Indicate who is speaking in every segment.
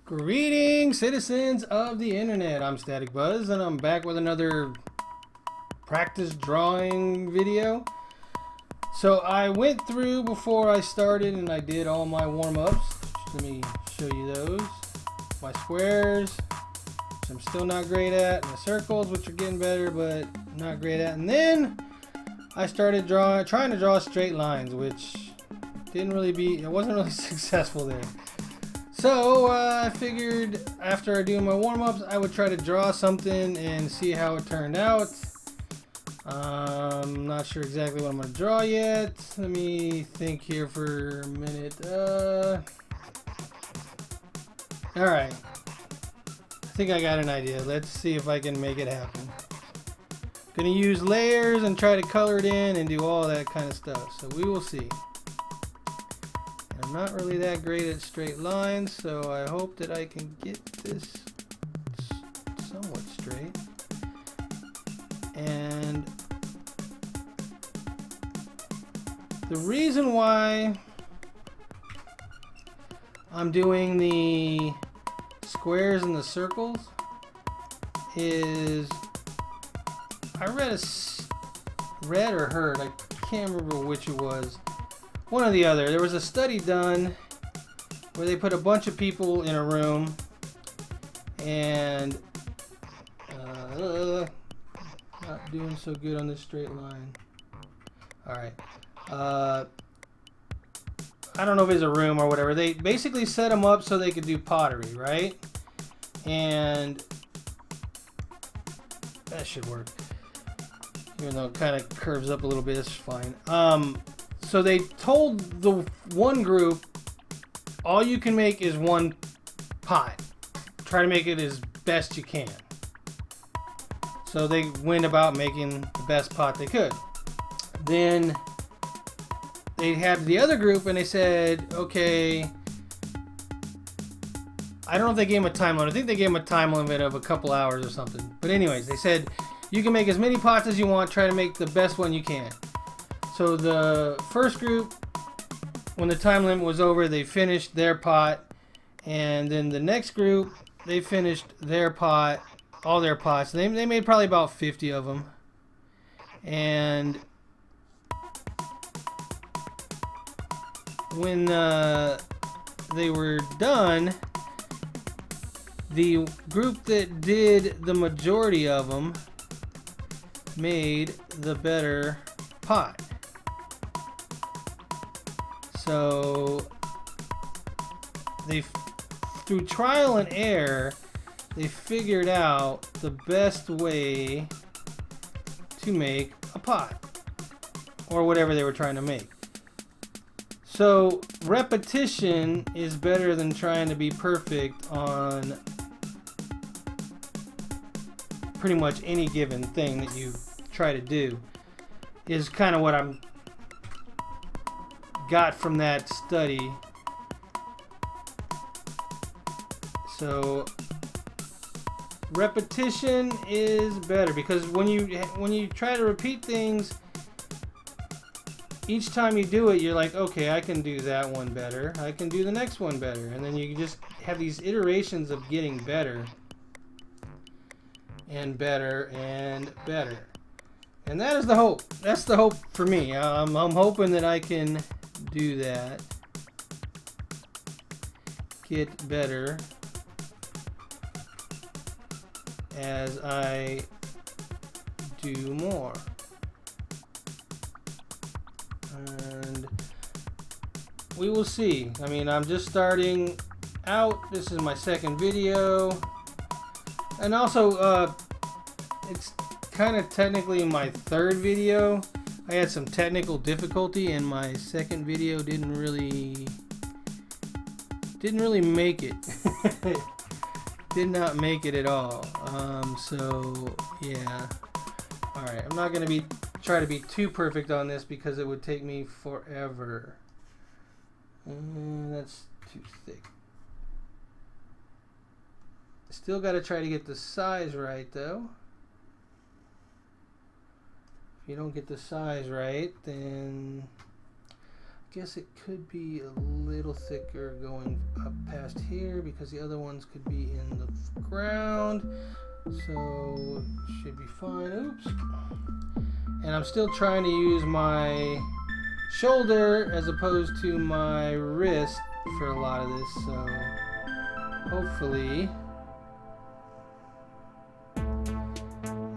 Speaker 1: Greetings, citizens of the internet. I'm Static Buzz, and I'm back with another practice drawing video. So I went through before I started and I did all my warm-ups. Let me show you those. My squares, which I'm still not great at. My circles, which are getting better, but not great at. And then I started trying to draw straight lines, which I wasn't really successful there. So I figured after doing my warm-ups, I would try to draw something and see how it turned out. I'm not sure exactly what I'm going to draw yet. Let me think here for a minute. Alright. I think I got an idea. Let's see if I can make it happen. Gonna use layers and try to color it in and do all that kind of stuff. So we will see. I'm not really that great at straight lines, so I hope that I can get this somewhat straight. And the reason why I'm doing the squares and the circles is I read or heard, I can't remember which it was. One or the other. There was a study done where they put a bunch of people in a room and not doing so good on this straight line. Alright. I don't know if it's a room or whatever. They basically set them up so they could do pottery, right? And that should work. Even though it kind of curves up a little bit, it's fine. So they told the one group, all you can make is one pot. Try to make it as best you can. So they went about making the best pot they could. Then they had the other group and they said, okay, I don't know if they gave them a time limit. I think they gave them a time limit of a couple hours or something. But anyways, they said, you can make as many pots as you want. Try to make the best one you can. So the first group, when the time limit was over, they finished their pot. And then the next group, they finished their pot, all their pots. They made probably about 50 of them. And when they were done, the group that did the majority of them made the better pot. So through trial and error, they figured out the best way to make a pot or whatever they were trying to make. So repetition is better than trying to be perfect on pretty much any given thing that you try to do, is kind of what I'm got from that study. So repetition is better because when you try to repeat things, each time you do it, you're like, okay, I can do that one better. I can do the next one better. And then you just have these iterations of getting better and better and better. And that is the hope. That's the hope for me. I'm hoping that I can do that. Get better as I do more. And we will see. I mean, I'm just starting out. This is my second video. And also, it's kind of technically my third video. I had some technical difficulty and my second video didn't really make it. Did not make it at all. So yeah. Alright, I'm not gonna try to be too perfect on this because it would take me forever. That's too thick. Still gotta try to get the size right though. If you don't get the size right, then guess it could be a little thicker going up past here because the other ones could be in the ground. So should be fine. Oops. And I'm still trying to use my shoulder as opposed to my wrist for a lot of this, so hopefully.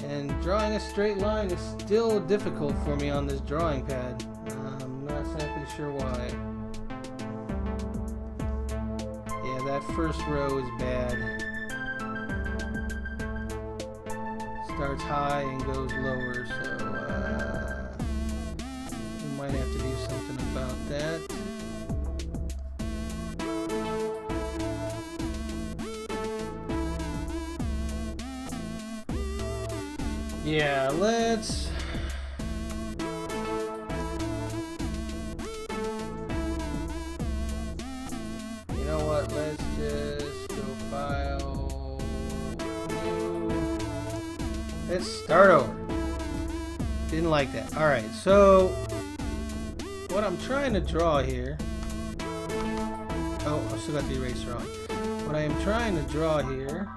Speaker 1: And drawing a straight line is still difficult for me on this drawing pad. I'm not exactly sure why. Yeah, that first row is bad. Starts high and goes lower, so we might have to do something about that. Yeah, let's you know what, let's just go file new. Let's start over. Didn't like that. Alright, so what I'm trying to draw here. Oh, I still got the eraser on. What I am trying to draw here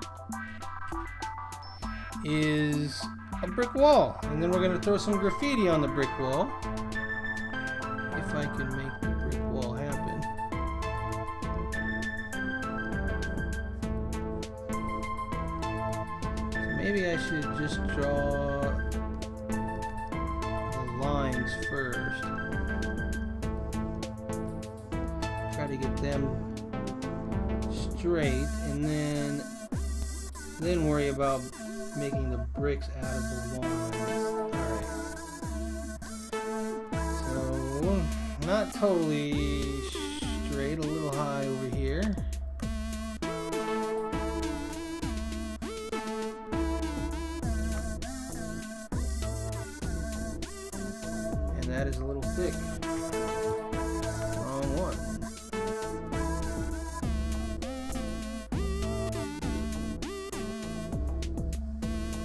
Speaker 1: is a brick wall, and then we're going to throw some graffiti on the brick wall if I can make the brick wall happen. So maybe I should just draw the lines first, try to get them straight, and then worry about making the bricks out of the lines. Alright. So, not totally straight, a little high over here. And that is a little thick. Wrong one.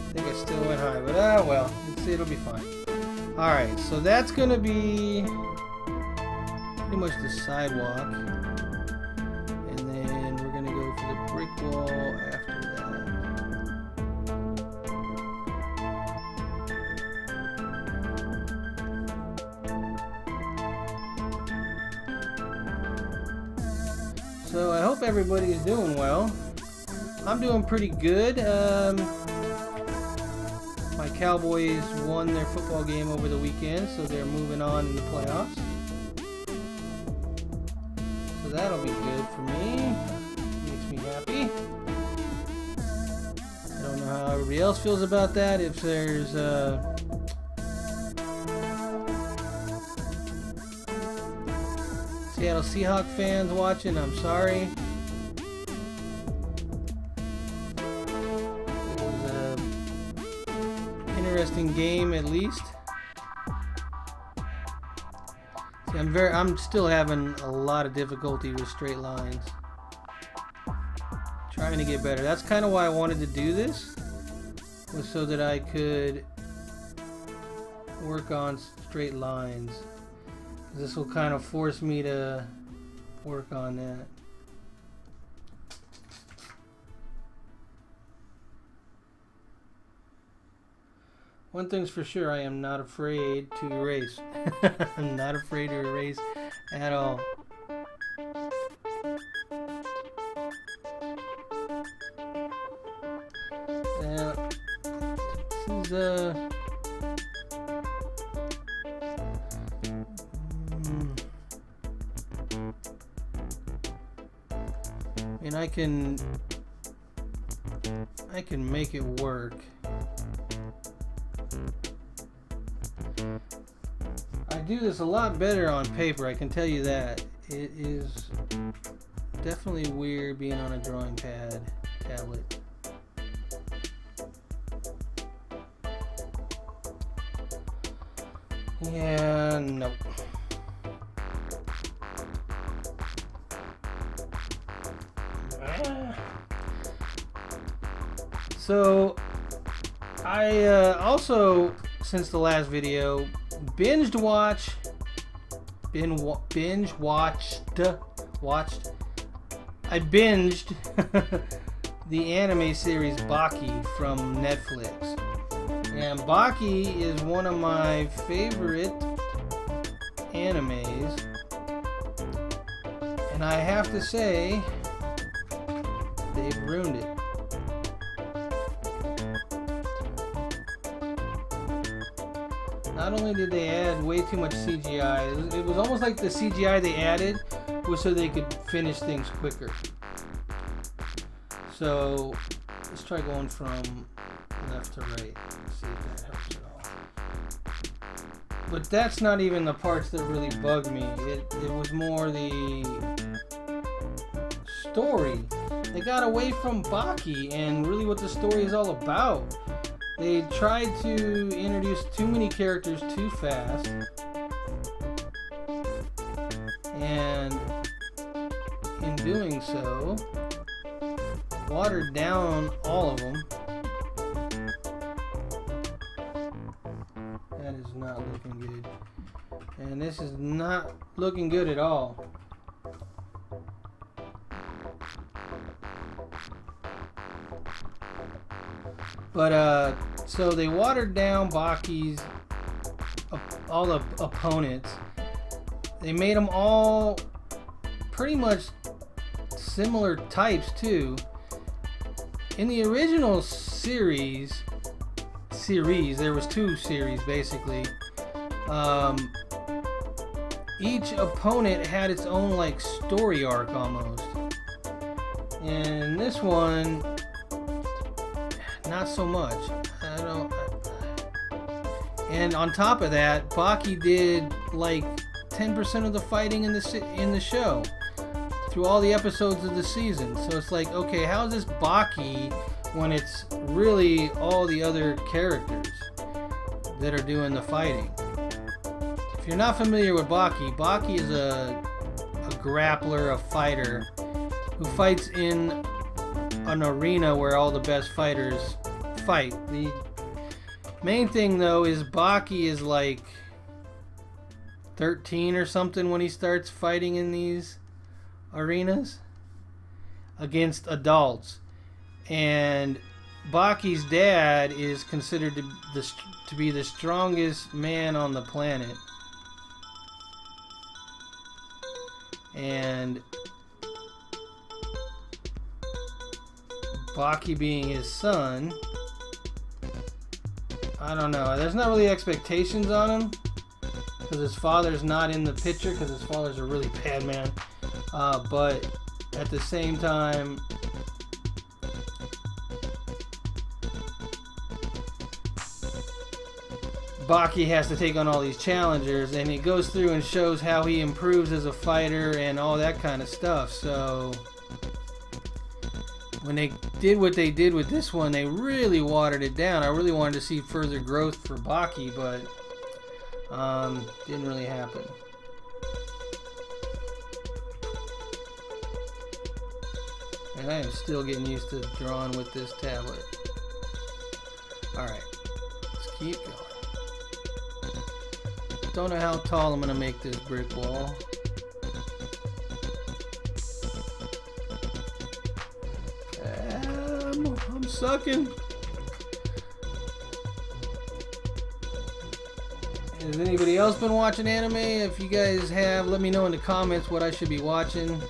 Speaker 1: I think I still went high, but well, it'll be fine. Alright, so that's gonna be pretty much the sidewalk, and then we're gonna go for the brick wall after that. So I hope everybody is doing well. I'm doing pretty good. My Cowboys won their football game over the weekend, so they're moving on in the playoffs. So that'll be good for me. Makes me happy. I don't know how everybody else feels about that. If there's Seattle Seahawks fans watching, I'm sorry. Interesting game, at least. See, I'm still having a lot of difficulty with straight lines. Trying to get better. That's kind of why I wanted to do this, was so that I could work on straight lines. This will kind of force me to work on that. One thing's for sure, I am not afraid to erase. I'm not afraid to erase at all. Now, this is and I can make it work. I do this a lot better on paper, I can tell you that. It is definitely weird being on a drawing pad tablet. Yeah, nope. So I also, since the last video, binge I binged the anime series Baki from Netflix. And Baki is one of my favorite animes. And I have to say, they've ruined it. Not only did they add way too much CGI, it was almost like the CGI they added was so they could finish things quicker. So let's try going from left to right. See if that helps at all. But that's not even the parts that really bugged me. It was more the story. They got away from Baki and really what the story is all about. They tried to introduce too many characters too fast. And in doing so, watered down all of them. That is not looking good. And this is not looking good at all. But so they watered down Baki's all the opponents. They made them all pretty much similar types too. In the original series, there was 2 series basically. Each opponent had its own like story arc almost. And this one, not so much. And on top of that, Baki did like 10% of the fighting in the show through all the episodes of the season. So it's like, okay, how's this Baki when it's really all the other characters that are doing the fighting? If you're not familiar with Baki, Baki is a grappler, a fighter who fights in an arena where all the best fighters fight. The main thing though is Baki is like 13 or something when he starts fighting in these arenas against adults. And Baki's dad is considered to be the strongest man on the planet. And Baki being his son, I don't know. There's not really expectations on him because his father's not in the picture because his father's a really bad man. But at the same time, Baki has to take on all these challengers, and it goes through and shows how he improves as a fighter and all that kind of stuff. So when they did what they did with this one, they really watered it down. I really wanted to see further growth for Baki, but didn't really happen. And I am still getting used to drawing with this tablet. Alright, let's keep going. Don't know how tall I'm going to make this brick wall. I'm sucking. Has anybody else been watching anime? If you guys have, let me know in the comments what I should be watching,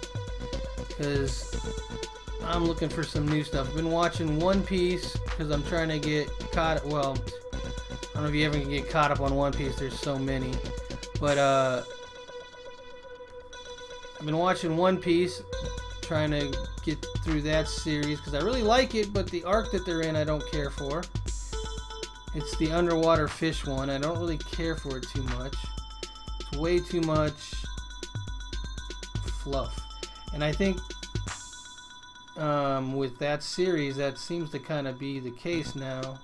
Speaker 1: because I'm looking for some new stuff. I've been watching One Piece because I'm trying to get caught. Well, I don't know if you ever can get caught up on One Piece. There's so many, but I've been watching One Piece, trying to get through that series because I really like it, but the arc that they're in I don't care for. It's the underwater fish one. I don't really care for it too much. It's way too much fluff. And I think with that series, that seems to kind of be the case now.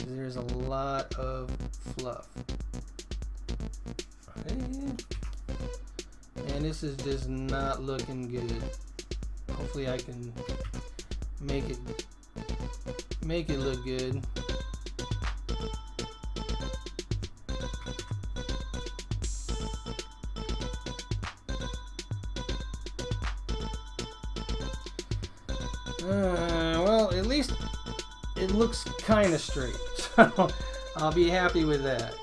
Speaker 1: There's a lot of fluff. And this is just not looking good. Hopefully I can make it look good. Well, at least it looks kind of straight, so I'll be happy with that.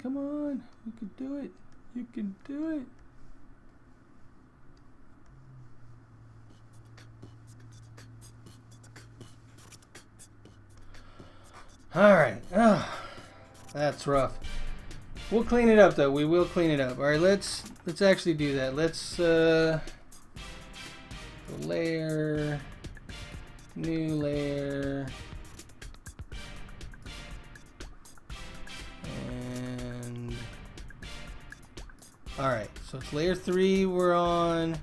Speaker 1: Come on, you can do it. You can do it. All right. That's rough. We'll clean it up though. We will clean it up. All right, let's actually do that. Let's layer, new layer, and all right. So it's layer 3 we're on,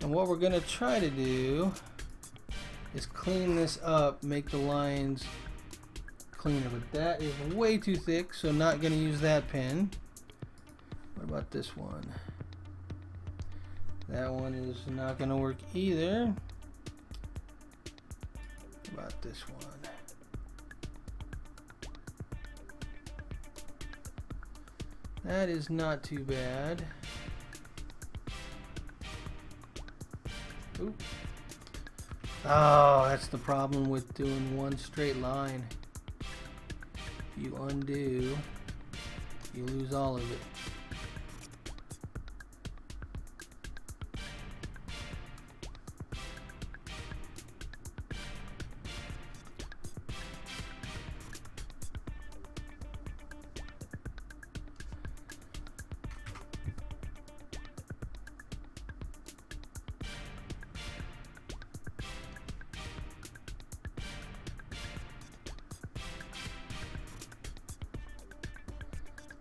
Speaker 1: and what we're gonna try to do is clean this up, make the lines cleaner, but that is way too thick, so not gonna use that pen. What about this one? That one is not gonna work either. What about this one? That is not too bad. Oop. Oh, that's the problem with doing one straight line. You undo, you lose all of it.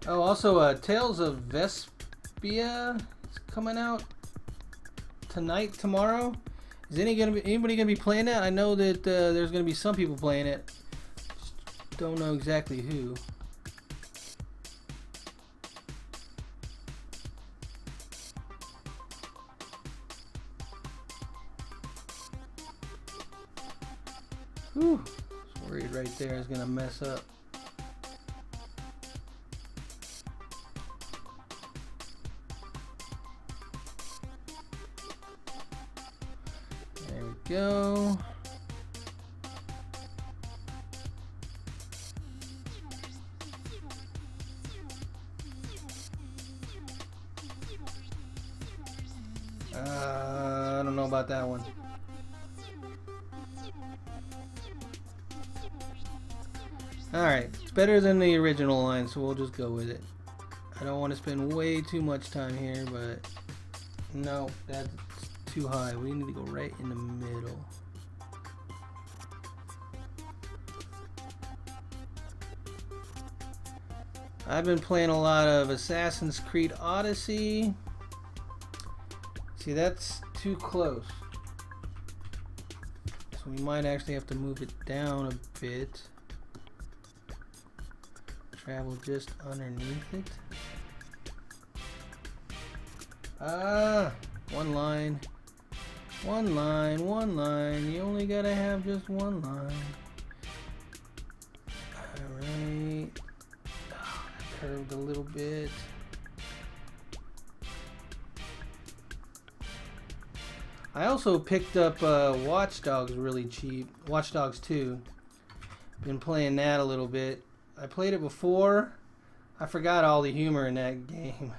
Speaker 1: Oh, also, Tales of Vesperia is coming out tonight, tomorrow. Is anybody gonna be playing that? I know that there's gonna be some people playing it. Just don't know exactly who. Whew, I was worried right there is gonna mess up. Go. I don't know about that one. Alright, it's better than the original line, so we'll just go with it. I don't want to spend way too much time here, but no, that's too high. We need to go right in the middle. I've been playing a lot of Assassin's Creed Odyssey. See, that's too close. So we might actually have to move it down a bit. Travel just underneath it. One line. One line, one line. You only gotta have just one line. Alright. Oh, that curved a little bit. I also picked up Watch Dogs really cheap. Watch Dogs 2. Been playing that a little bit. I played it before. I forgot all the humor in that game.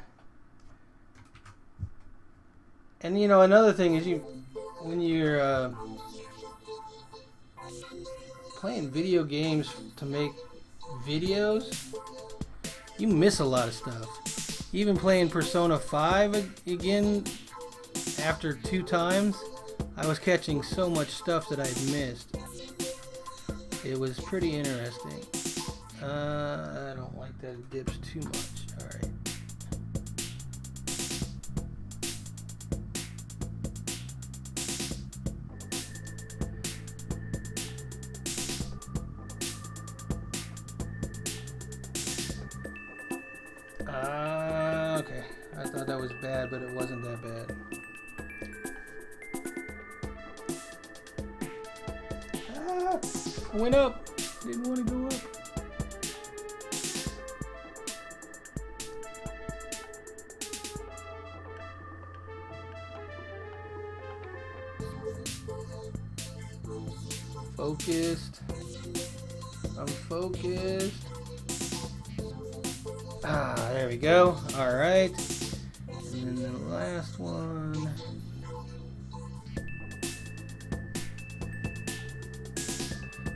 Speaker 1: And you know, another thing is when you're playing video games to make videos, you miss a lot of stuff. Even playing Persona 5 again after 2 times, I was catching so much stuff that I'd missed. It was pretty interesting. I don't like that it dips too much. Alright. Okay. I thought that was bad, but it wasn't that bad. went up. Didn't want to go up. Focused. I'm focused. Ah, there we go. All right. And then the last one.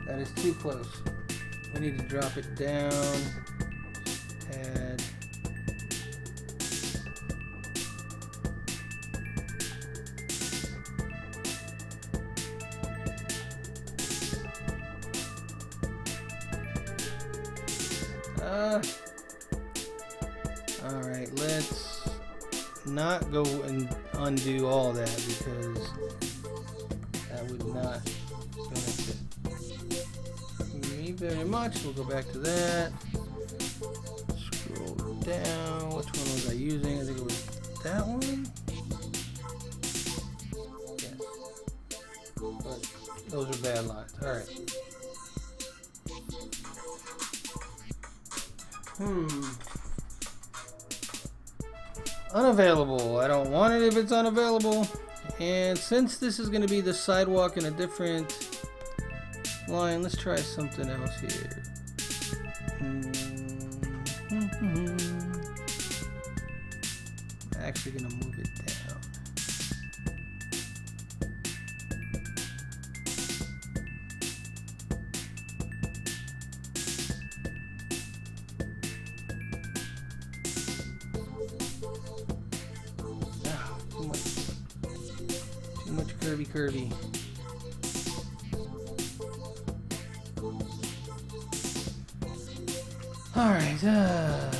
Speaker 1: That is too close. We need to drop it down. Add. All right, let's not go and undo all that because that would not benefit me very much. We'll go back to that. Scroll down. Which one was I using? I think it was that one. Yes. But those are bad lines. All right. Unavailable. I don't want it if it's unavailable. And since this is going to be the sidewalk in a different line, let's try something else here. I'm actually going to move it down. Curvy. All right,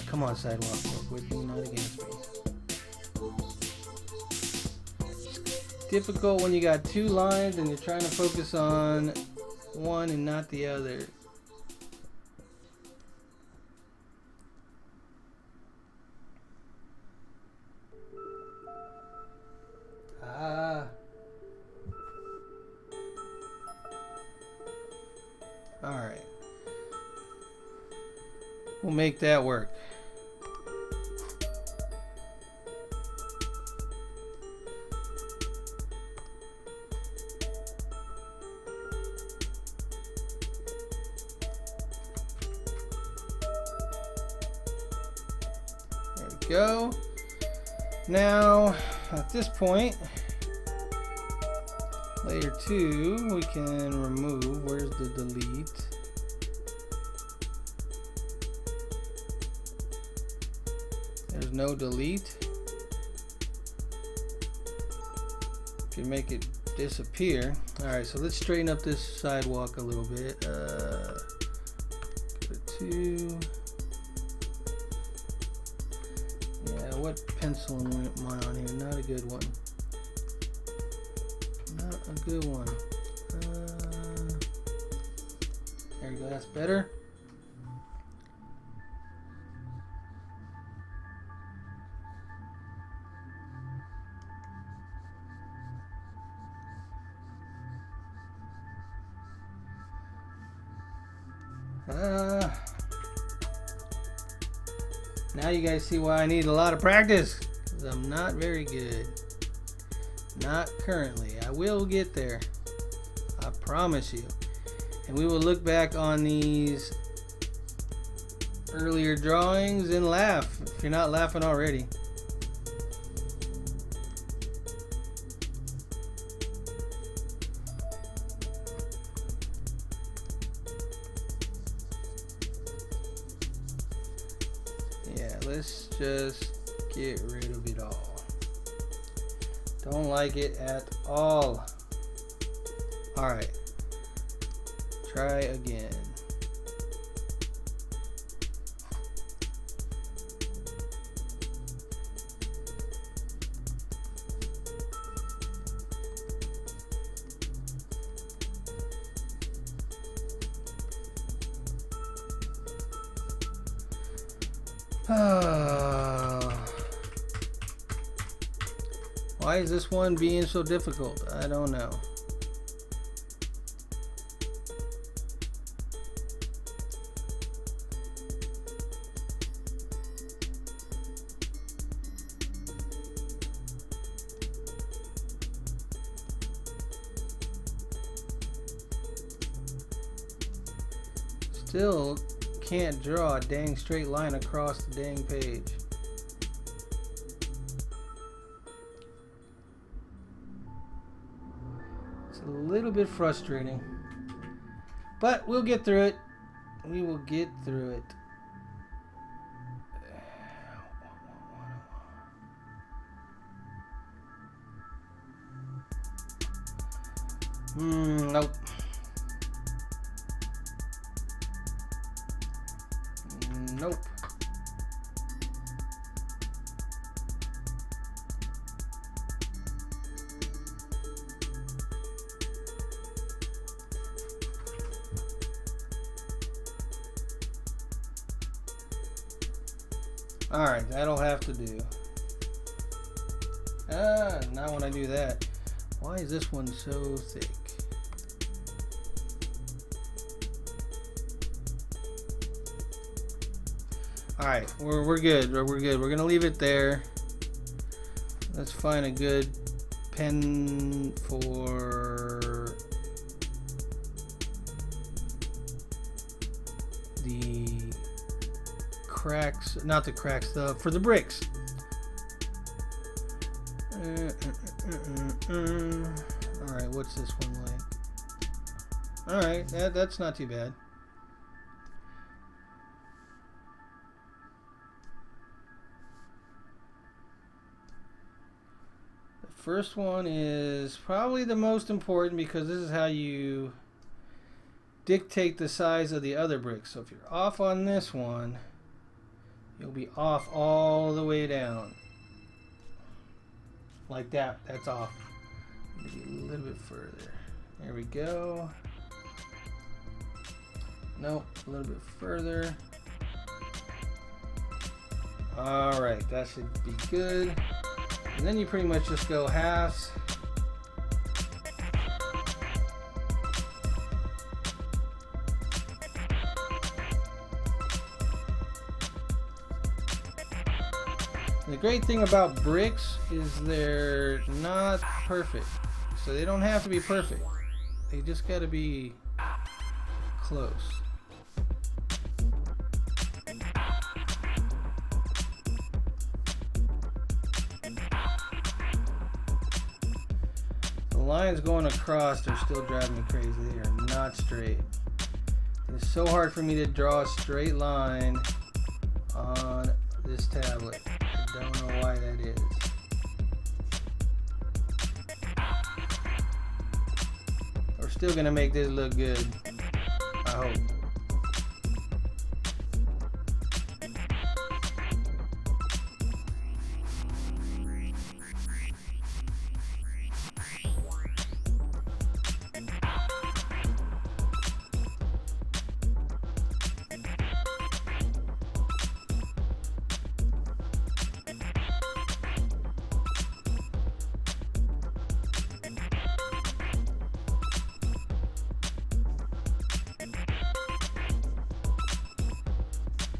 Speaker 1: come on, sidewalk, work with me, not against me. It's difficult when you got two lines and you're trying to focus on one and not the other. All right. We'll make that work. There we go. Now, at this point, layer 2, we can remove. Where's the delete? There's no delete. If you make it disappear. Alright, so let's straighten up this sidewalk a little bit. Go to 2. Yeah, what pencil went on here? Not a good one. Not a good one. There we go, that's better. Now you guys see why I need a lot of practice, because I'm not very good. Not currently. I will get there. I promise you. And we will look back on these earlier drawings and laugh, if you're not laughing already. Yeah, let's just get rid of it all. Don't like it at all. Alright. Try again. Why is this one being so difficult? I don't know. still can't draw a dang straight line across the dang page. It's a little bit frustrating, but we'll get through it. We will get through it. Nope. Nope. Alright, that'll have to do. Now when I do that, why is this one so thick? Alright, we're good. We're good. We're gonna leave it there. Let's find a good pen for the cracks, not the cracks, for the bricks. Alright, what's this one like? Alright, that's not too bad. The first one is probably the most important because this is how you dictate the size of the other bricks. So if you're off on this one, you'll be off all the way down. Like that. That's off. Maybe a little bit further. There we go. Nope, a little bit further. Alright, that should be good. And then you pretty much just go halves. The great thing about bricks is they're not perfect. So they don't have to be perfect. They just gotta be close. The lines going across are still driving me crazy. They are not straight. It's so hard for me to draw a straight line on this tablet. I don't know why that is. We're still gonna make this look good, I hope.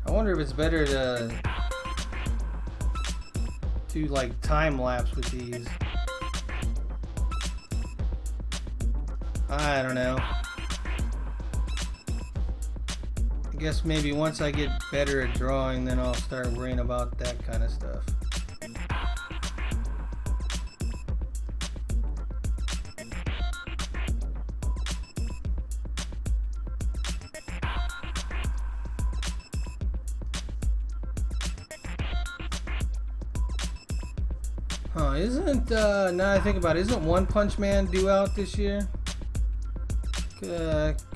Speaker 1: I wonder if it's better to do like time lapse with these. I don't know. I guess maybe once I get better at drawing, then I'll start worrying about that kind of stuff. Huh, isn't, now I think about it, isn't One Punch Man due out this year? Could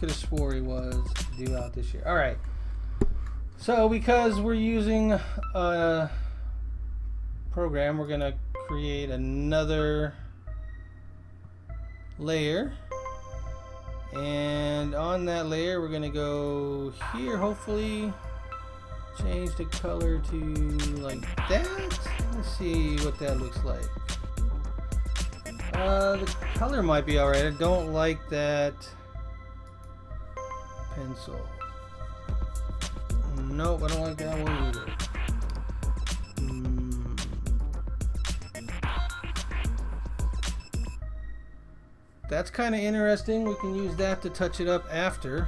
Speaker 1: have swore he was due out this year. Alright. So, because we're using a program, we're going to create another layer. And on that layer, we're going to go here, hopefully. Change the color to like that. Let's see what that looks like. The color might be alright. I don't like that pencil. Nope, I don't like that one either. That's kind of interesting. We can use that to touch it up after.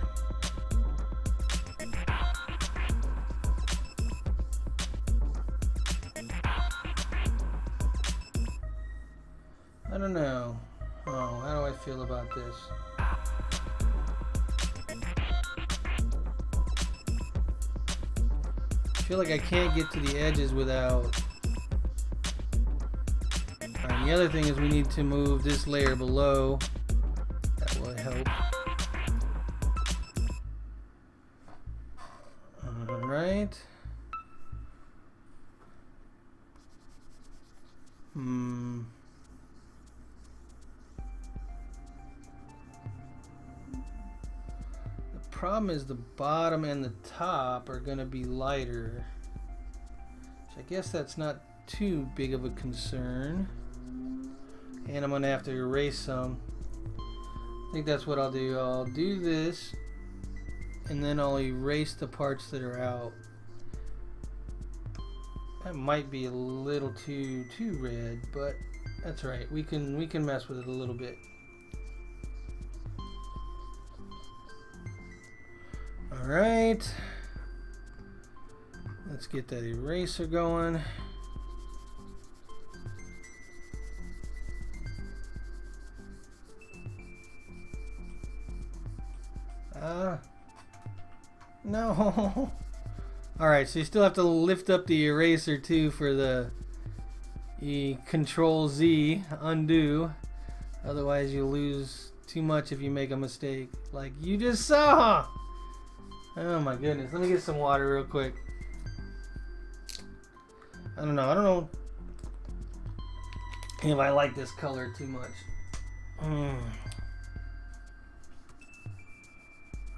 Speaker 1: I don't know. Oh, how do I feel about this? I feel like I can't get to the edges without... Alright, the other thing is we need to move this layer below. That will help. Alright. The problem is the bottom and the top are going to be lighter. So I guess that's not too big of a concern. And I'm going to have to erase some. I think that's what I'll do. I'll do this, and then I'll erase the parts that are out. That might be a little too red, but that's right. We can mess with it a little bit. All right. Let's get that eraser going. No. Alright, so you still have to lift up the eraser too for the Control Z, undo. Otherwise you'll lose too much if you make a mistake, like you just saw. Oh my goodness, let me get some water real quick. I don't know if I like this color too much.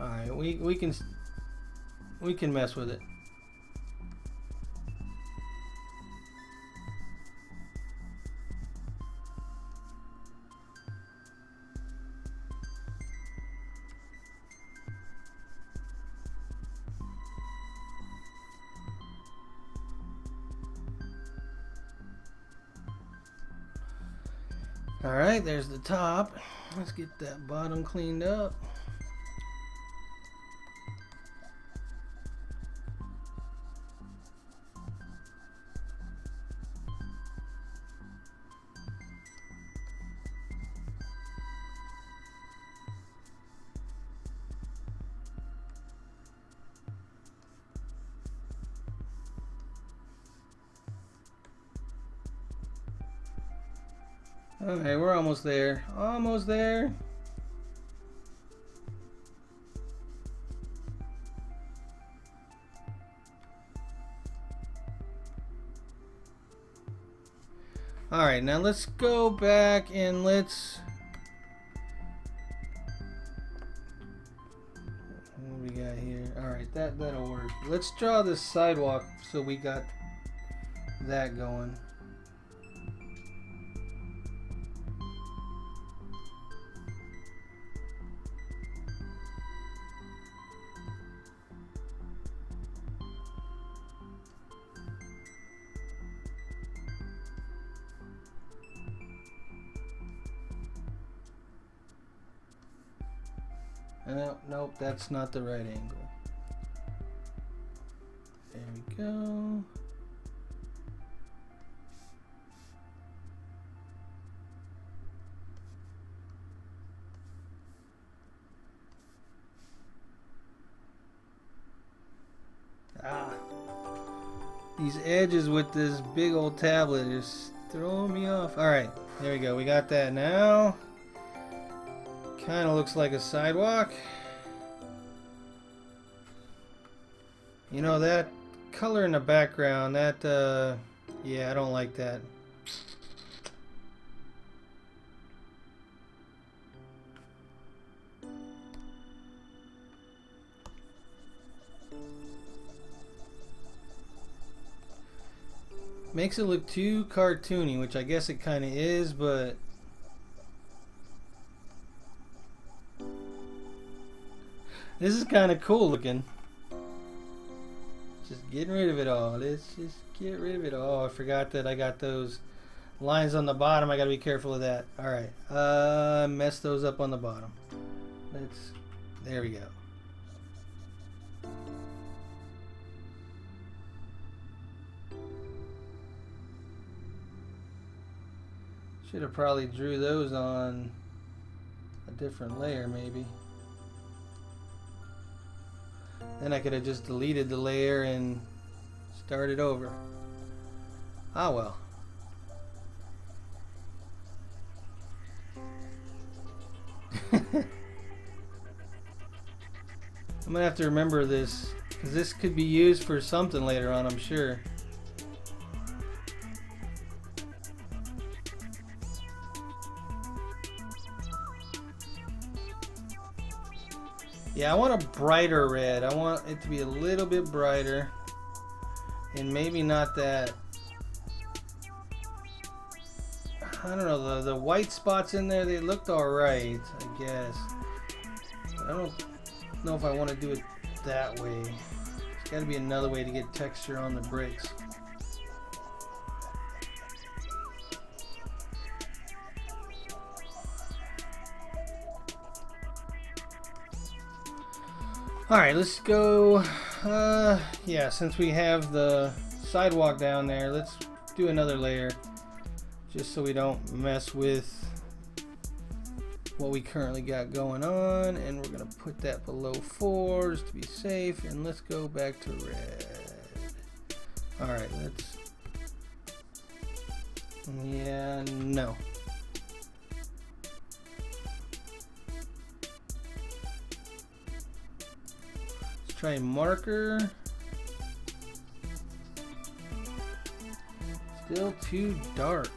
Speaker 1: Alright, we can mess with it. Alright, there's the top. Let's get that bottom cleaned up. Okay, we're almost there. Almost there. Alright, now let's go back and let's... What do we got here? Alright, that'll work. Let's draw this sidewalk so we got that going. Nope, that's not the right angle. There we go. These edges with this big old tablet is throwing me off. Alright, there we go. We got that now. Kind of looks like a sidewalk. You know, that color in the background, that, yeah, I don't like that. Makes it look too cartoony, which I guess it kind of is, but... This is kind of cool looking. Just getting rid of it all. Let's just get rid of it all. I forgot that I got those lines on the bottom. I gotta be careful of that. Alright. Mess those up on the bottom. There we go. Should have probably drew those on a different layer maybe. Then I could have just deleted the layer and started over. Ah well. I'm gonna have to remember this, because this could be used for something later on, I'm sure. Yeah, I want a brighter red. I want it to be a little bit brighter. And maybe not that... I don't know, the white spots in there, they looked alright, I guess. But I don't know if I want to do it that way. There's got to be another way to get texture on the bricks. Alright, let's go. Yeah, since we have the sidewalk down there, let's do another layer. Just so we don't mess with what we currently got going on. And we're going to put that below 4 just to be safe. And let's go back to red. Alright, let's... Yeah, no. Try marker. Still too dark.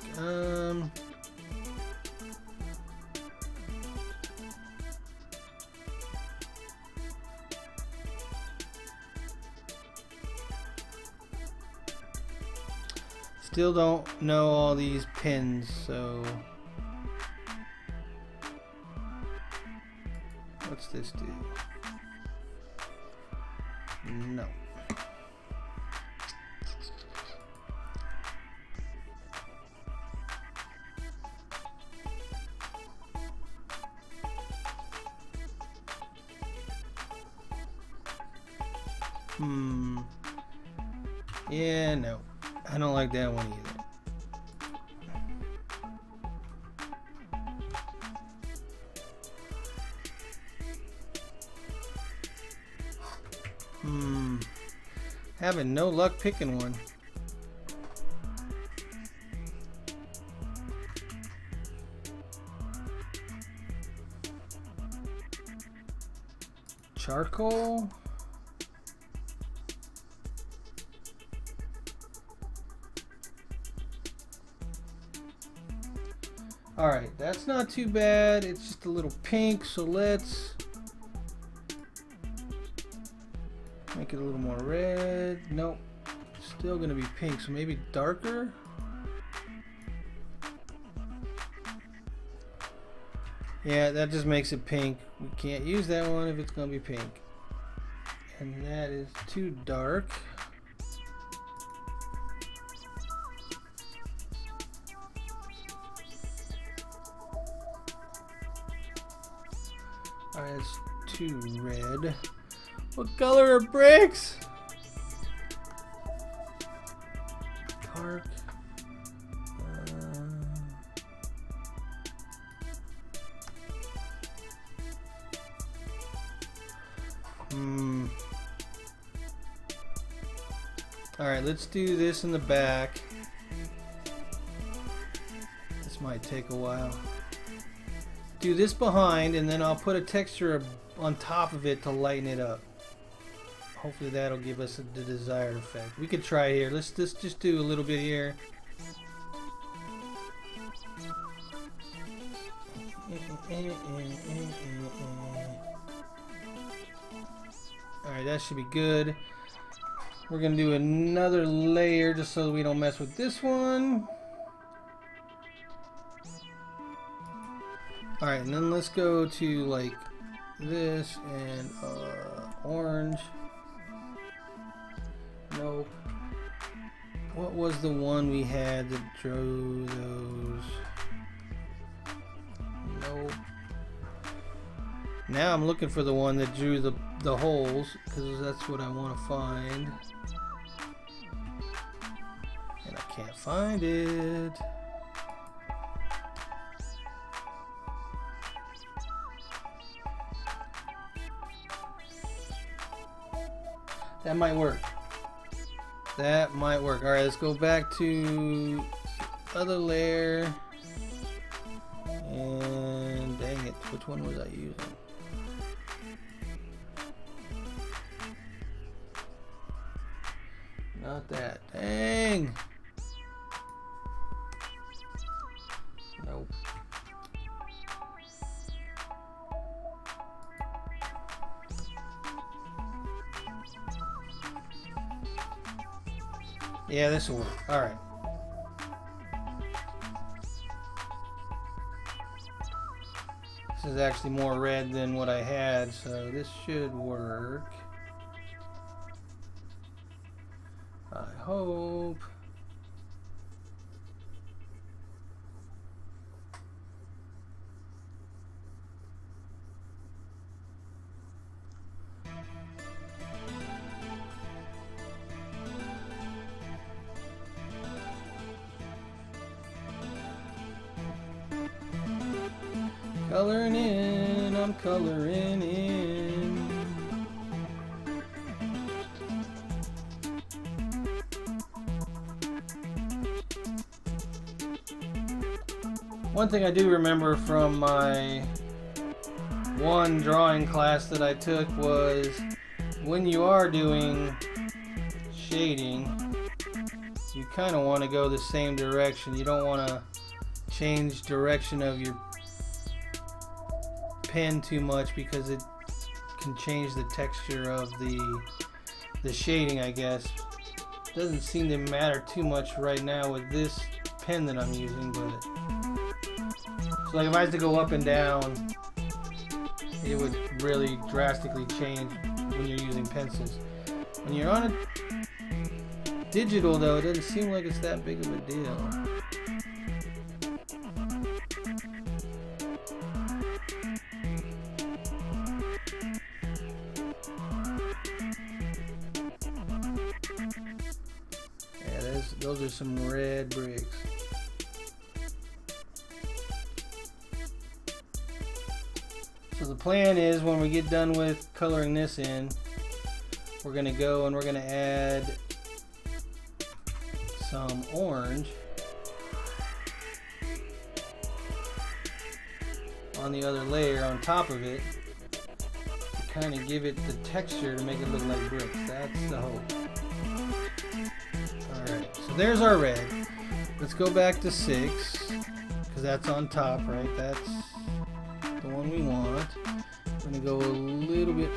Speaker 1: Still don't know all these pins, so what's this do? No. Yeah, no. I don't like that one either. Having no luck picking one. Charcoal. Alright, that's not too bad. It's just a little pink, so let's make it a little more red. Nope. Still gonna be pink, so maybe darker? Yeah, that just makes it pink. We can't use that one if it's gonna be pink. And that is too dark. Alright, it's too red. What color are bricks? Park. Alright, let's do this in the back. This might take a while. Do this behind, and then I'll put a texture on top of it to lighten it up. Hopefully that'll give us the desired effect. We could try here. Let's just do a little bit here. Alright, that should be good. We're going to do another layer just so we don't mess with this one. Alright, and then let's go to like this and orange. Nope. What was the one we had that drew those? Nope. Now I'm looking for the one that drew the holes, because that's what I want to find. And I can't find it. That might work. That might work. Alright, let's go back to other layer. And dang it, which one was I using? Not that. Dang! Nope. Yeah, this will work. Alright. This is actually more red than what I had, so this should work. I hope. Coloring in, I'm coloring in. One thing I do remember from my one drawing class that I took was when you are doing shading, you kind of want to go the same direction. You don't want to change direction of your pen too much because it can change the texture of the shading, I guess. Doesn't seem to matter too much right now with this pen that I'm using, but so like if I had to go up and down, it would really drastically change when you're using pencils. When you're on a digital though, it doesn't seem like it's that big of a deal. Those are some red bricks. So the plan is when we get done with coloring this in, we're going to go and we're going to add some orange on the other layer on top of it to kind of give it the texture to make it look like bricks. That's the hope. Alright, so there's our red. Let's go back to 6, because that's on top, right? That's the one we want. I'm going to go a little bit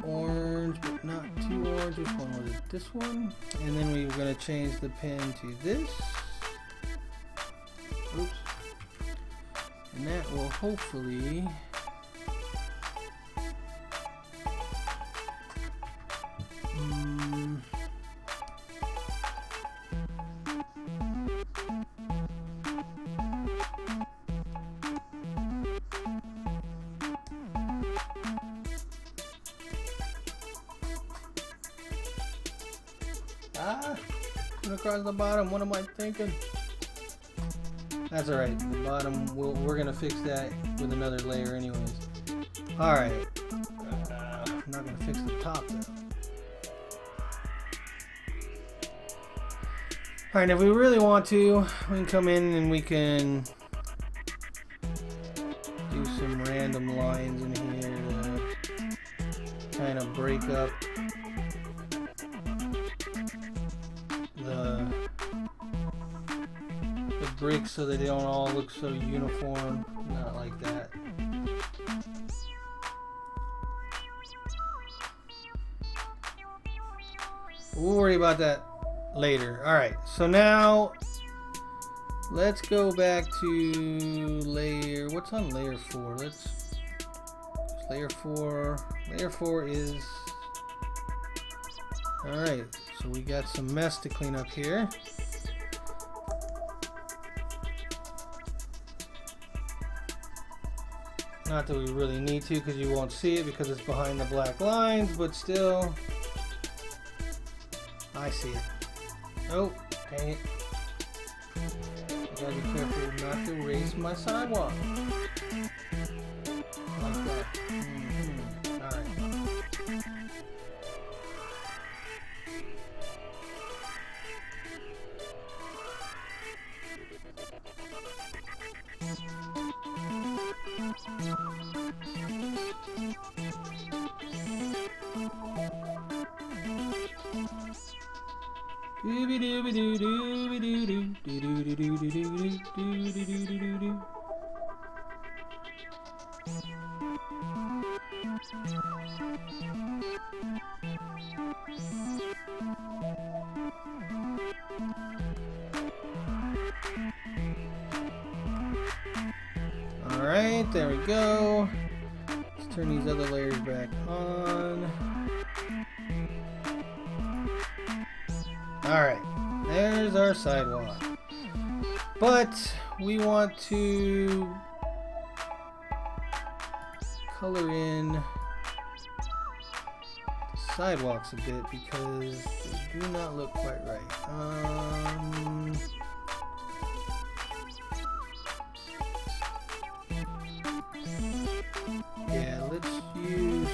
Speaker 1: orange, but not too orange. Which one was it? This one? And then we're going to change the pen to this. Oops. And that will hopefully... across the bottom. What am I thinking? That's alright. The bottom, we're gonna fix that with another layer anyways. Alright. I'm not gonna fix the top though. Alright, if we really want to, we can come in and we can do some random lines in here to kind of break up the bricks so that they don't all look so uniform. Not like that. We'll worry about that later. Alright, so now let's go back to layer, what's on layer 4? Layer 4. Layer 4 is, alright, so we got some mess to clean up here. Not that we really need to, because you won't see it because it's behind the black lines, but still, I see it. Oh, dang it. I gotta be careful not to erase my sidewalk. Like that. Alright. Alright, there we go. Let's turn these other layers back on. Alright, there's our sidewalk. But we want to color in the sidewalks a bit because they do not look quite right. Yeah, let's use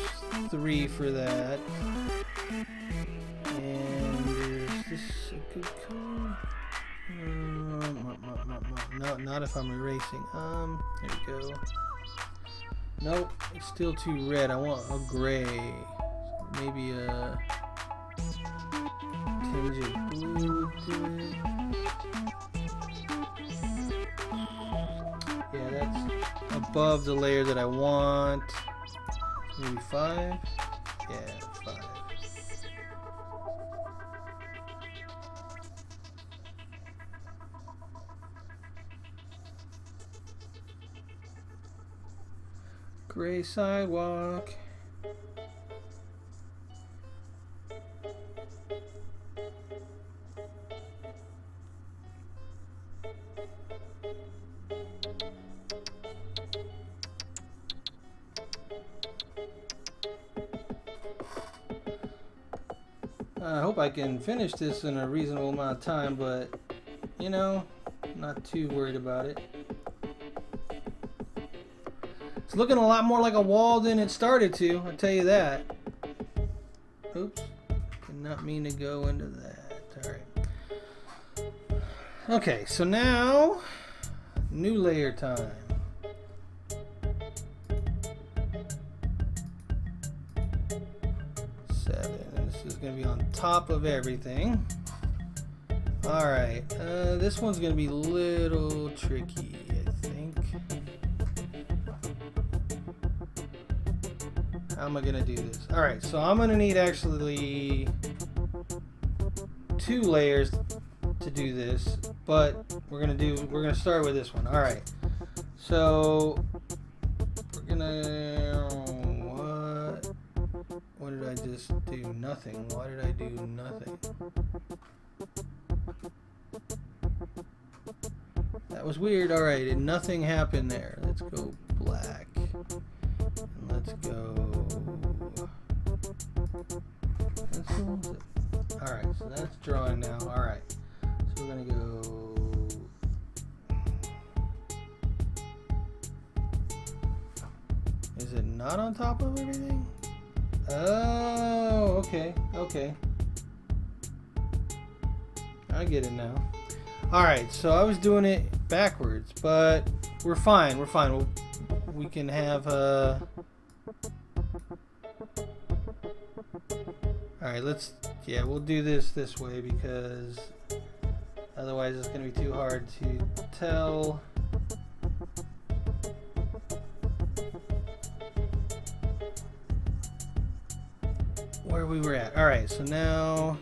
Speaker 1: 3 for that. And is this a good color? No, not if I'm erasing. There we go. Nope, it's still too red. I want a gray. So maybe a tinge of blue would do it. Yeah, that's above the layer that I want. Maybe 5? Yeah, 5. Gray sidewalk. I hope I can finish this in a reasonable amount of time, but you know, not too worried about it. It's looking a lot more like a wall than it started to, I'll tell you that. Oops, did not mean to go into that. Alright. Okay, so now, new layer time. Going to be on top of everything. Alright, this one's going to be a little tricky, I think. How am I going to do this? Alright, so I'm going to need actually 2 layers to do this, but we're going to start with this one. Alright, so we're going to... What did I just do? Nothing. Why did I do nothing? That was weird. Alright, and nothing happened there. Let's go black. And let's go... Alright, so that's drawing now. Alright. So we're going to go... Is it not on top of everything? Oh, okay, okay. I get it now. Alright, so I was doing it backwards, but we're fine, we're fine. We can have, Alright, yeah, we'll do this way because otherwise it's going to be too hard to tell. Where we were at. Alright, so now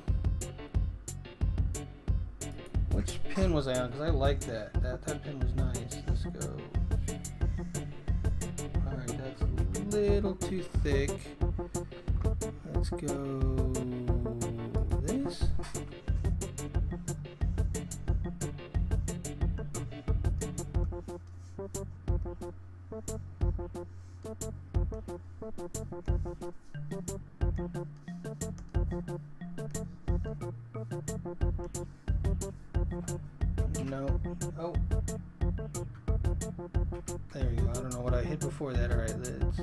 Speaker 1: which pin was I on? Because I like that. That pin was nice. Let's go. Alright, that's a little too thick. Let's go this. No. Oh. There we go. I don't know what I hit before that. Alright, let's...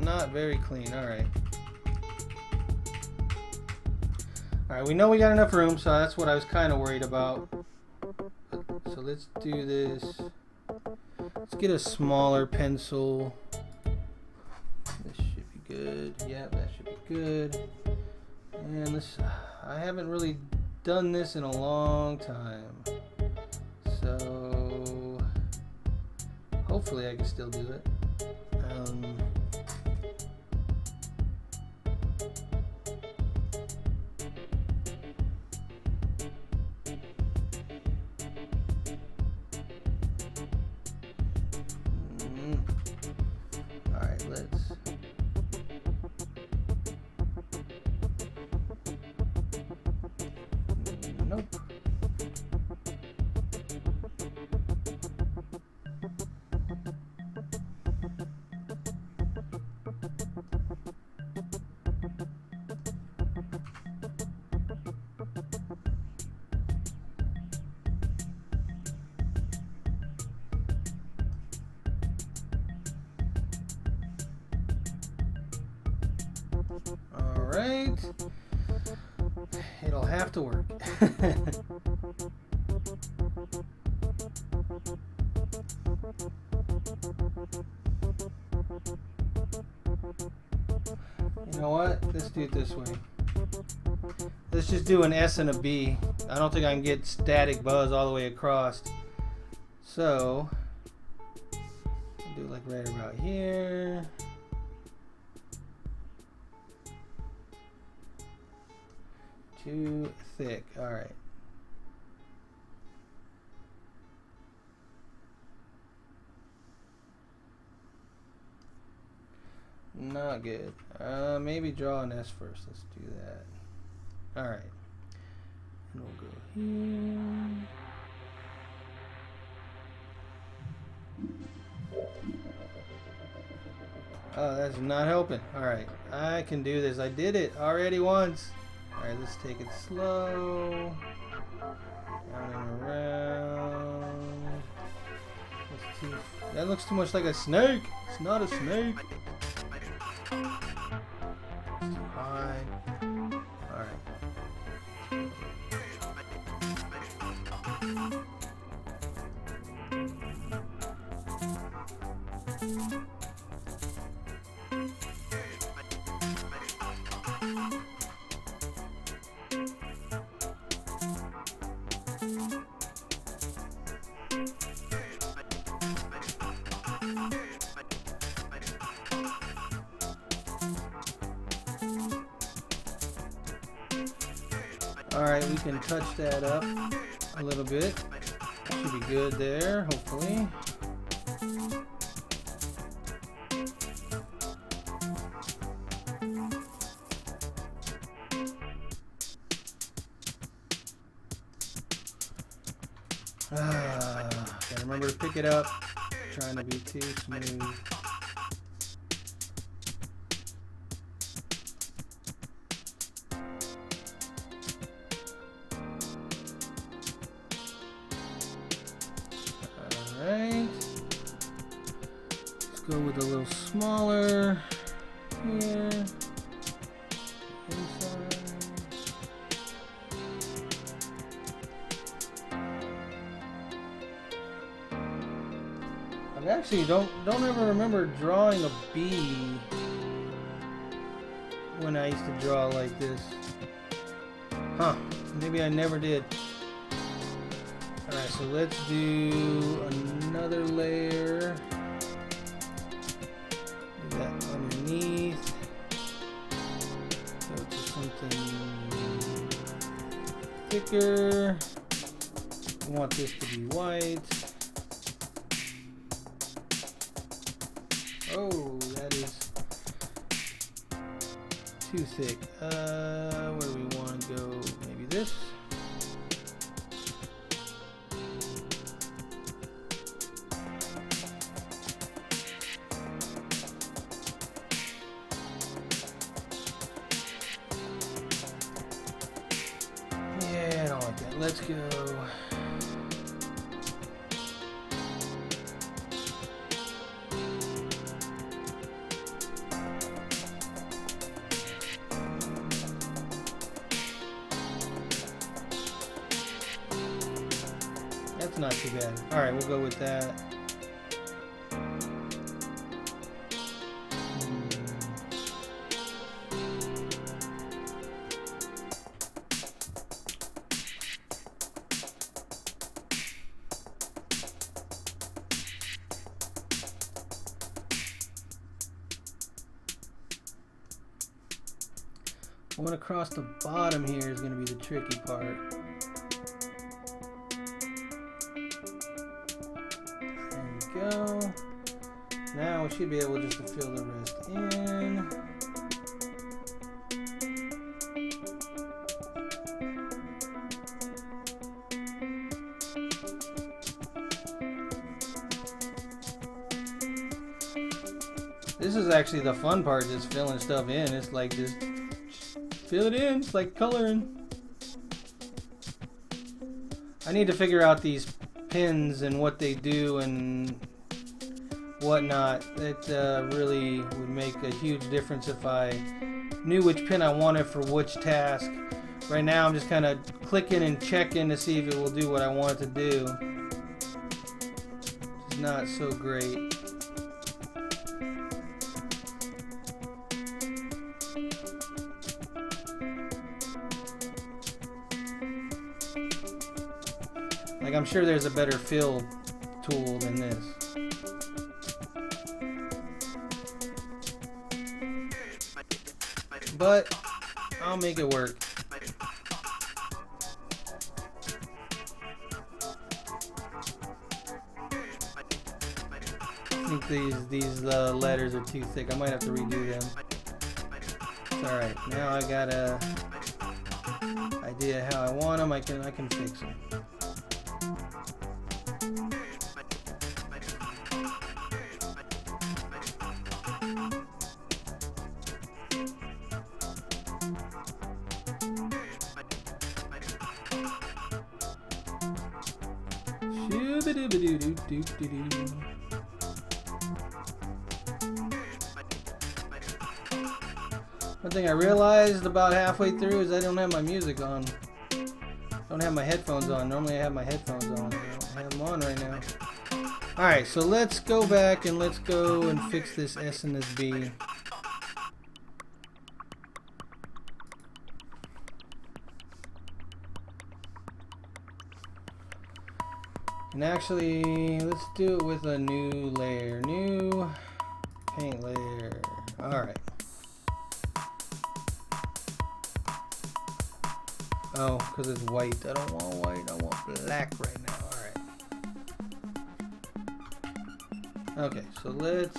Speaker 1: Not very clean. Alright. Alright, we know we got enough room, so that's what I was kind of worried about. So let's do this. Let's get a smaller pencil. This should be good. Yeah, that should be good. And this, I haven't really done this in a long time. So hopefully I can still do it. Alright, let's. Nope. Alright. It'll have to work. You know what? Let's do it this way. Let's just do an S and a B. I don't think I can get static buzz all the way across. So, I'll do it like right about here. Too thick. All right. Not good. Maybe draw an S first. Let's do that. All right. And we'll go here. Oh, that's not helping. All right. I can do this. I did it already once. Alright, let's take it slow. Down and around. That looks too much like a snake. It's not a snake. It's too high. Alright. Alright, we can touch that up a little bit. Should be good there, hopefully. Gotta remember to pick it up. Trying to be too smooth. Alright. Let's go with a little smaller here. Inside. I actually don't ever remember drawing a bee when I used to draw like this. Huh, maybe I never did. Alright, so let's do another layer. Do that underneath. Go to something thicker. I want this to be white. Oh, that is too thick. Where do we want to go? Maybe this. Yeah, I don't like that. Let's go. That's not too bad. Alright, we'll go with that. Going across the bottom here is going to be the tricky part. There we go. Now we should be able just to fill the rest in. This is actually the fun part, just filling stuff in. It's like just fill it in. It's like coloring. I need to figure out these pins and what they do and whatnot. It really would make a huge difference if I knew which pin I wanted for which task. Right now I'm just kind of clicking and checking to see if it will do what I want it to do. It's not so great. Like, I'm sure there's a better fill tool than this. But I'll make it work. I think these letters are too thick. I might have to redo them. It's alright. Now I got a idea how I want them. I can fix them. One thing I realized about halfway through is I don't have my music on. I don't have my headphones on. Normally I have my headphones on. I don't have them on right now. Alright, so let's go back and let's go and fix this S and this B. And actually, let's do it with a new layer. New paint layer. Alright. Oh, because it's white. I don't want white. I want black right now. Alright. Okay, so let's...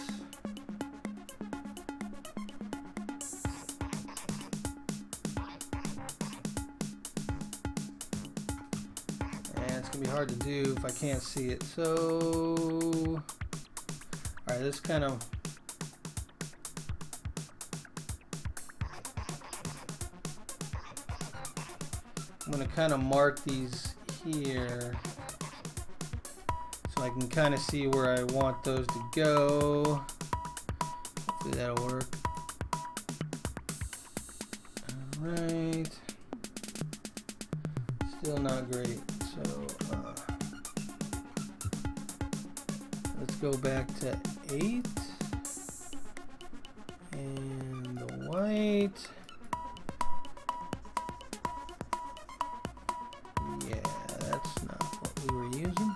Speaker 1: It's gonna be hard to do if I can't see it. So, alright, let's kind of I'm gonna kind of mark these here so I can kind of see where I want those to go. Hopefully that'll work. Alright. Still not great. So let's go back to 8 and the white. Yeah, that's not what we were using.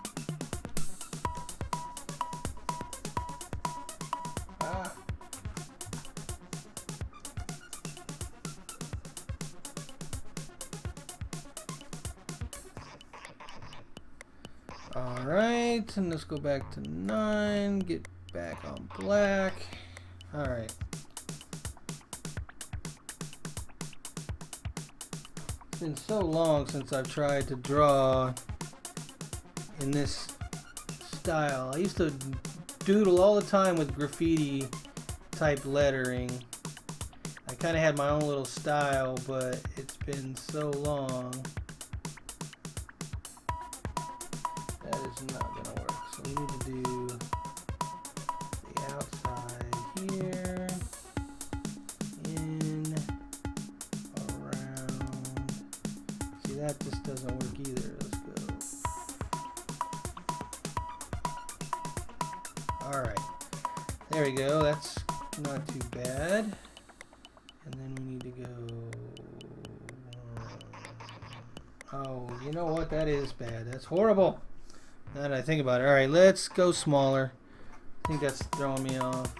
Speaker 1: Alright, and let's go back to 9, get back on black. Alright. It's been so long since I've tried to draw in this style. I used to doodle all the time with graffiti type lettering. I kind of had my own little style, but it's been so long. That is not going to work. So we need to do the outside here, in, around. See, that just doesn't work either. Let's go. Alright. There we go. That's not too bad. And then we need to go... Oh, you know what? That is bad. That's horrible. Now that I think about it. Alright, let's go smaller. I think that's throwing me off.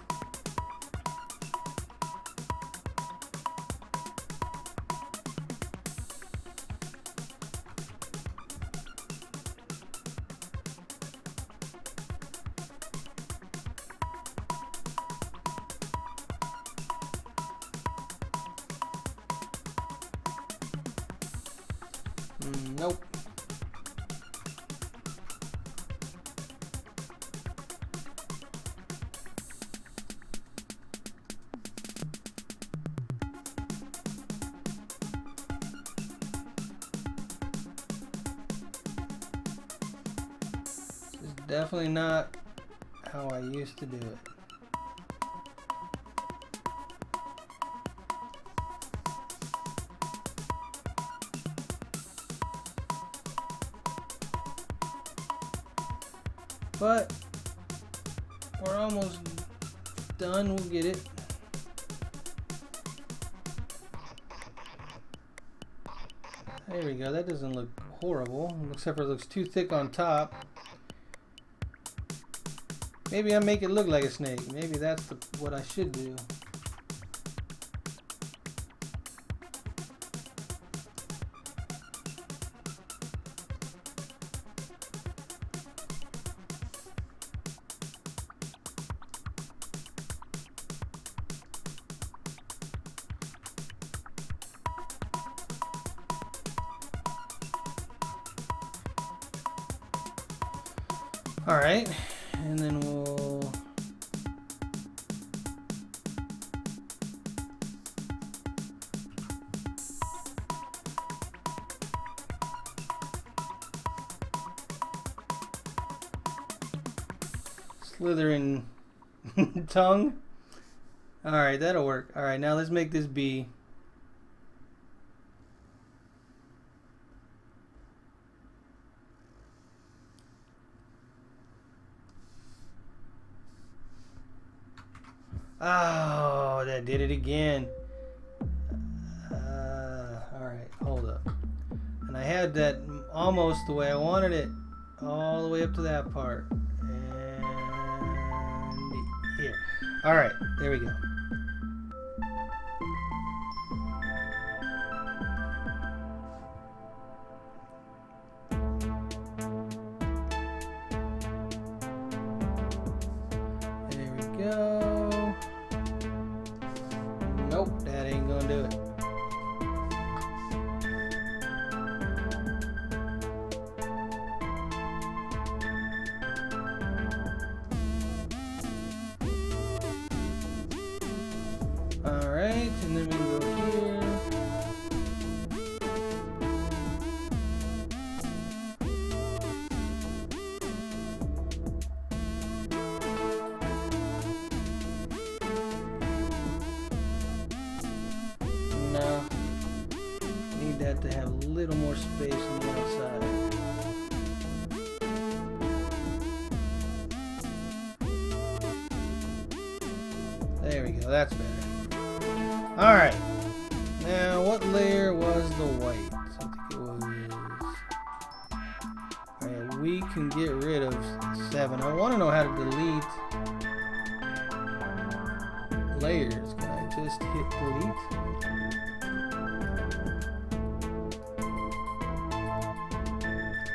Speaker 1: Nope. This is definitely not how I used to do it. But we're almost done. We'll get it. There we go. That doesn't look horrible, except for it looks too thick on top. Maybe I make it look like a snake. Maybe that's what I should do. All right, and then we'll slithering tongue. All right, that'll work. All right, now let's make this bee. Oh, that did it again. Alright, hold up. And I had that almost the way I wanted it. All the way up to that part. And here. Alright, there we go. There we go. Nope, that ain't gonna do it. Alright, and then we can go here. No, need that to have a little more space on the outside. There we go, that's better. Alright, now what layer was the white? I think it was... Alright, we can get rid of 7. I want to know how to delete layers. Can I just hit delete?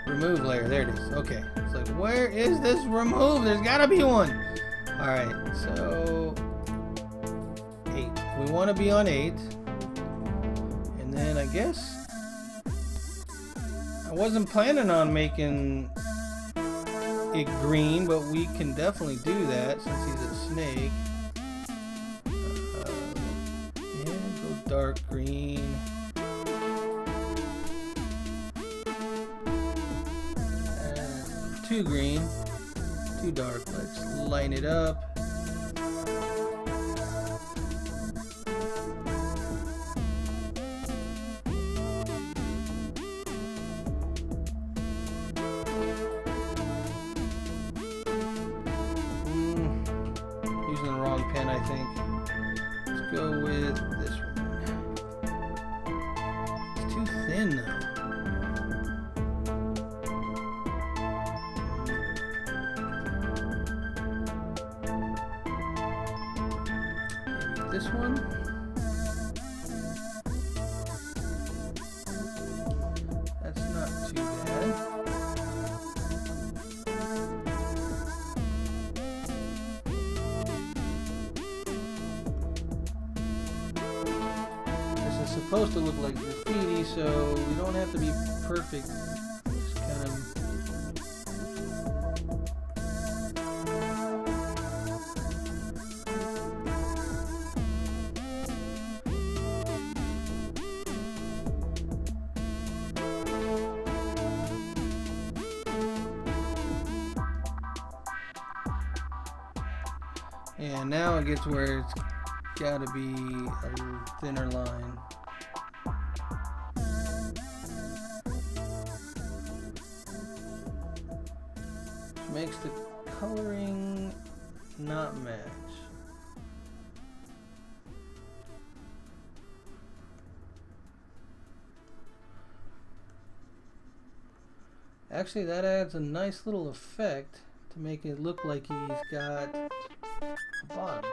Speaker 1: Remove layer, there it is. Okay, it's like, where is this remove? There's gotta be one. Alright, so 8. We want to be on 8. And then I guess I wasn't planning on making it green, but we can definitely do that since he's a snake. Yeah, go dark green. Too green, too dark. Let's line it up. go with this one. It's too thin though. Maybe this one. That's not too bad. Supposed to look like graffiti, so we don't have to be perfect. Just kind of and now it gets where it's got to be a thinner line. Makes the coloring not match. Actually, that adds a nice little effect to make it look like he's got a bottom.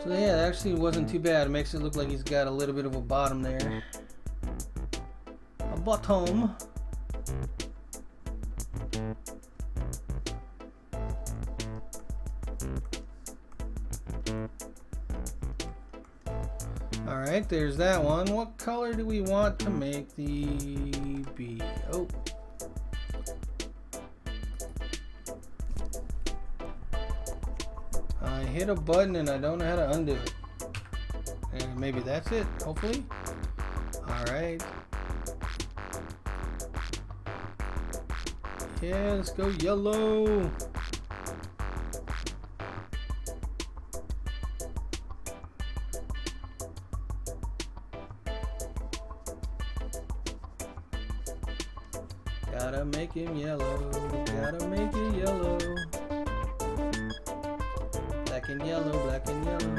Speaker 1: So yeah, that actually wasn't too bad. It makes it look like he's got a little bit of a bottom there. A bottom. Alright, there's that one. What color do we want to make the bee? Oh. I hit a button and I don't know how to undo it. And maybe that's it, hopefully. Alright. Yeah, let's go yellow. Gotta make him yellow. Gotta make it yellow. Black and yellow, black and yellow.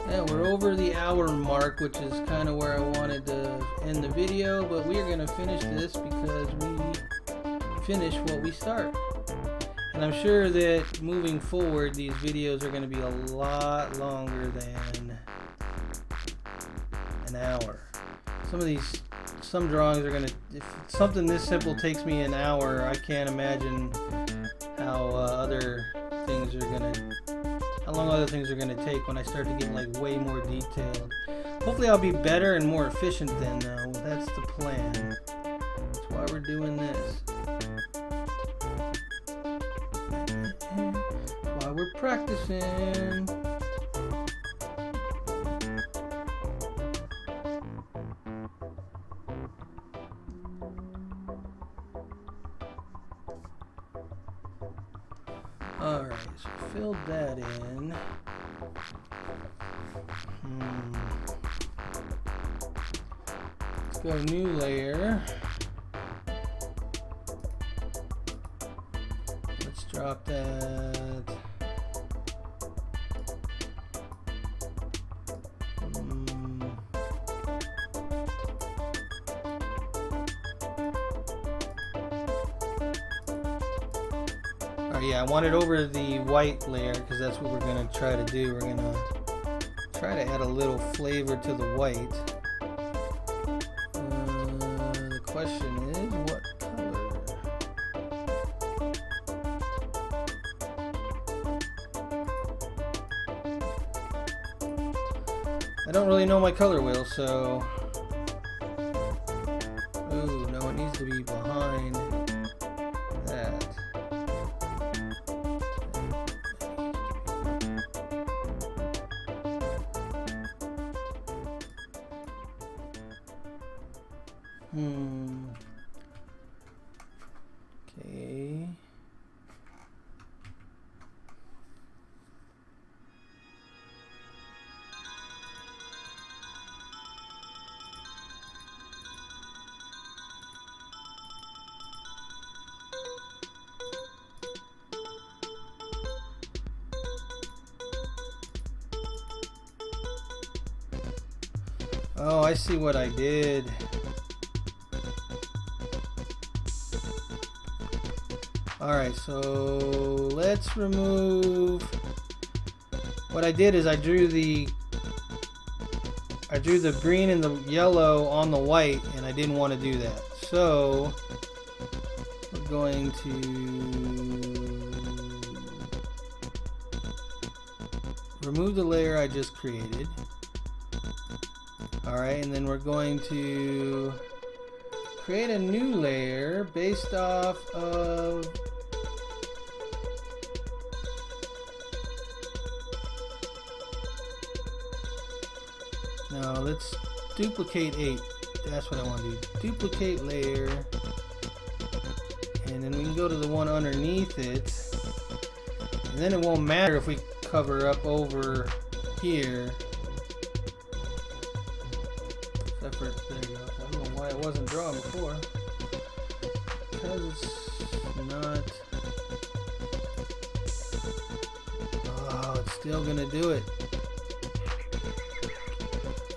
Speaker 1: Yeah, we're over the hour mark, which is kind of where I wanted to end the video, but we're going to finish this because we finish what we start. And I'm sure that moving forward, these videos are going to be a lot longer than an hour. Some drawings are going to, if something this simple takes me an hour, I can't imagine how how long other things are going to take when I start to get like way more detailed. Hopefully I'll be better and more efficient then though. That's the plan. That's why we're doing this. That's why we're practicing. Alright, so filled that in. Let's go new layer. Let's drop that. Yeah, I want it over the white layer because that's what we're going to try to do. We're going to try to add a little flavor to the white. The question is, what color? I don't really know my color wheel, so... Ooh, no, it needs to be behind that. Okay. Oh, I see what I did. Alright, so let's remove... What I did is I drew the green and the yellow on the white, and I didn't want to do that. So we're going to remove the layer I just created. Alright, and then we're going to create a new layer based off of now let's duplicate 8. That's what I want to do. Duplicate layer, and then we can go to the one underneath it, and then it won't matter if we cover up over here. Except for, there you go. I don't know why it wasn't drawn before. Because it's not. Oh, it's still gonna do it.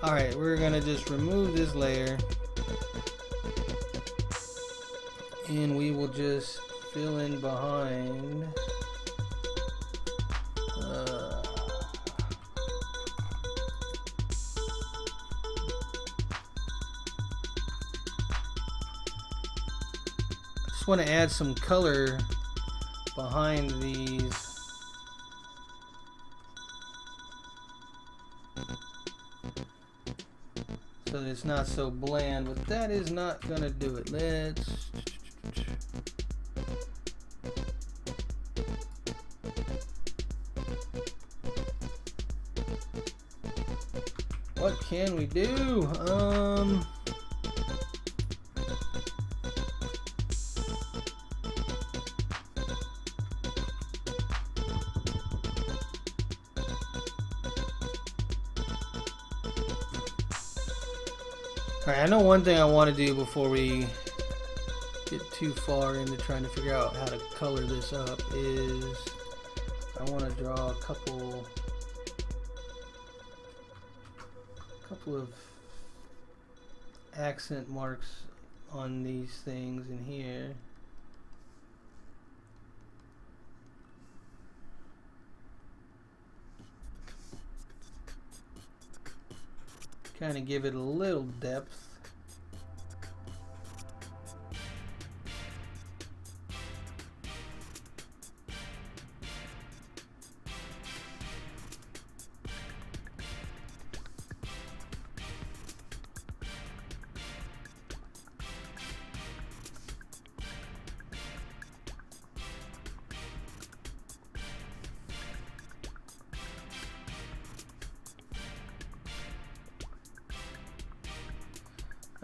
Speaker 1: Alright, we're gonna just remove this layer, and we will just fill in behind. Just want to add some color behind these. So that it's not so bland, but that is not gonna do it. Let's what can we do? Alright, I know one thing I want to do before we get too far into trying to figure out how to color this up is I want to draw a couple of accent marks on these things in here. Kind of give it a little depth.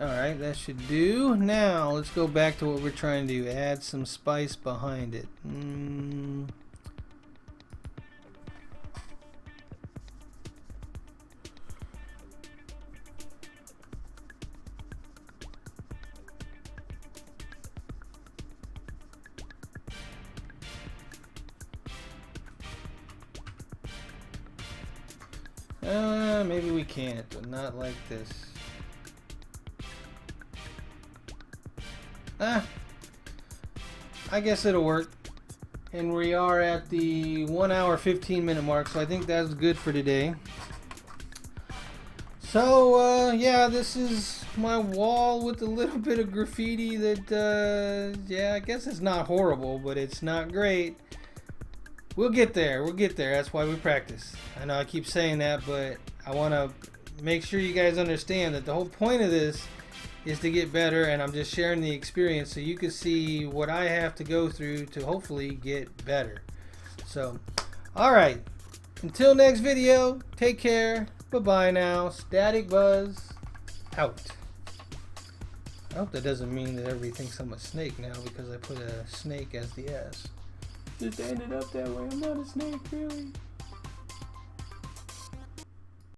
Speaker 1: Alright, that should do. Now, let's go back to what we're trying to do. Add some spice behind it. Maybe we can't, but not like this. I guess it'll work. And we are at the 1 hour 15 minute mark, so I think that's good for today. So yeah, this is my wall with a little bit of graffiti that yeah, I guess it's not horrible, but it's not great. We'll get there. We'll get there. That's why we practice. I know I keep saying that, but I want to make sure you guys understand that the whole point of this is to get better, and I'm just sharing the experience so you can see what I have to go through to hopefully get better. So, alright, until next video, take care, bye-bye now, Static Buzz, out. I hope that doesn't mean that everybody thinks I'm a snake now because I put a snake as the S. Just ended up that way, I'm not a snake, really.